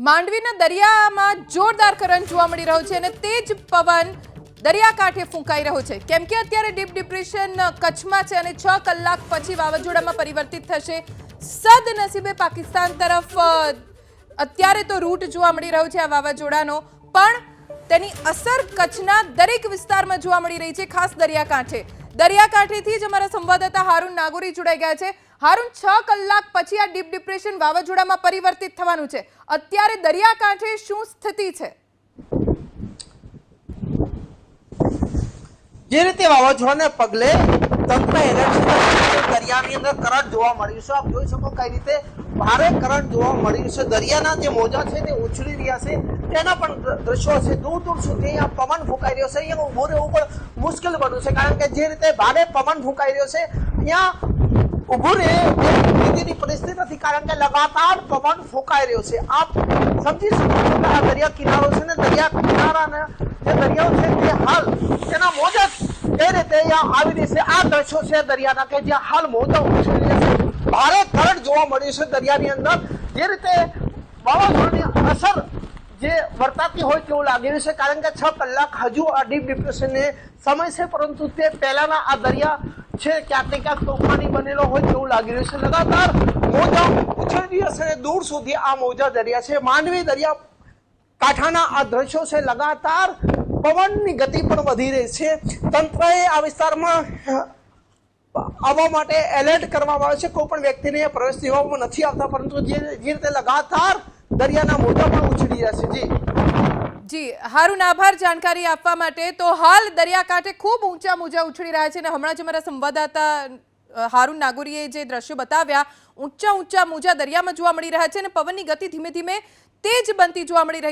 માંડવીના દરિયામાં જોરદાર કરંટ જોવા મળી રહ્યો છે અને તેજ પવન દરિયાકાંઠે ફૂંકાઈ રહ્યો છે કેમ કે અત્યારે ડીપ ડિપ્રેશન કચ્છમાં છે અને 6 કલાક પછી વાવાઝોડામાં પરિવર્તિત થશે. સદનસીબે પાકિસ્તાન તરફ અત્યારે તો રૂટ જોવા મળી રહ્યો છે આ વાવાઝોડાનો, પણ તેની અસર કચ્છના દરેક વિસ્તારમાં જોવા મળી રહી છે, ખાસ દરિયાકાંઠેથી જ અમારા સંવાદદાતા હારૂન નાગોરી જોડાઈ ગયા છે. હારૂન, 6 કલાક પછી આ ડીપ ડિપ્રેશન વાવાઝોડામાં પરિવર્તિત થવાનું છે. અત્યારે દરિયાકાંઠે શું સ્થિતિ છે? જે રીતે વાવાઝોડાને પગલે તંત્ર એલર્ટ છે, દરિયાની અંદર કરંટ જોવા મળ્યું છે. આપ જોઈ શકો કઈ રીતે ભારે કરંટ જોવા મળ્યું છે. દરિયાના જે મોજા છે તે ઉછળી રહ્યા છે, તેના પણ દ્રશ્યો છે. દૂર દૂર સુધી અહીંયા પવન ફૂંકાઈ રહ્યો છે. અહીંયા ઉભું રહેવું પણ મુશ્કેલ બન્યું છે, કારણ કે જે રીતે ભારે પવન ફૂંકાઈ રહ્યો છે અહીંયા ઉભું રહે તેની પરિસ્થિતિ નથી, કારણ કે લગાતાર પવન ફૂંકાઈ રહ્યો છે. આપ સમજી શકો છો કે આ દરિયા કિનારો છે ને, દરિયા કિનારાના જે દરિયાઓ છે તે હાલ તેના મોજા એ રીતે અહીંયા આવી રહી છે. આ દ્રશ્યો છે દરિયાના કે જ્યાં હાલ મોજા ઉછળી રહ્યા છે. ભારે કરંટ જોવા મળ્યું છે દરિયાની અંદર. જે રીતે વાવાઝોડાની અસર જે વર્તાતી હોય તેવું લાગી રહ્યું છે, કારણ કે 6 કલાક હજુ આ ડીપ ડિપ્રેશનને સમય છે, પરંતુ તે પહેલાના આ દરિયા છે ક્યાંક ને ક્યાંક તોફાની બનેલો હોય તેવું લાગી રહ્યું છે. લગાતાર મોજા ઉછળી રહ્યા છે, દૂર સુધી આ મોજા દરિયા છે. માંડવી દરિયા કાંઠાના આ દ્રશ્યો છે. લગાતાર પવનની ગતિ પણ વધી રહી છે. તંત્રએ આ વિસ્તારમાં આવવા માટે એલર્ટ કરવામાં આવે છે. કોઈ પણ વ્યક્તિને પ્રવેશ દેવામાં નથી આવતા, પરંતુ જે રીતે લગાતાર દરિયાના મોજા પણ ઉછળી રહ્યા છે. જી હારૂન, આભાર જાણકારી આપવા માટે. તો હાલ દરિયાકાંઠે ખૂબ ઊંચા મોજા ઉછળી રહ્યા છે અને હમણાં જ અમારા સંવાદદાતા હારૂન નાગોરીએ જે દ્રશ્યો બતાવ્યા, ઊંચા મોજા દરિયામાં જોવા મળી રહ્યા છે અને પવનની ગતિ ધીમે ધીમે તેજ બનતી જોવા મળી રહી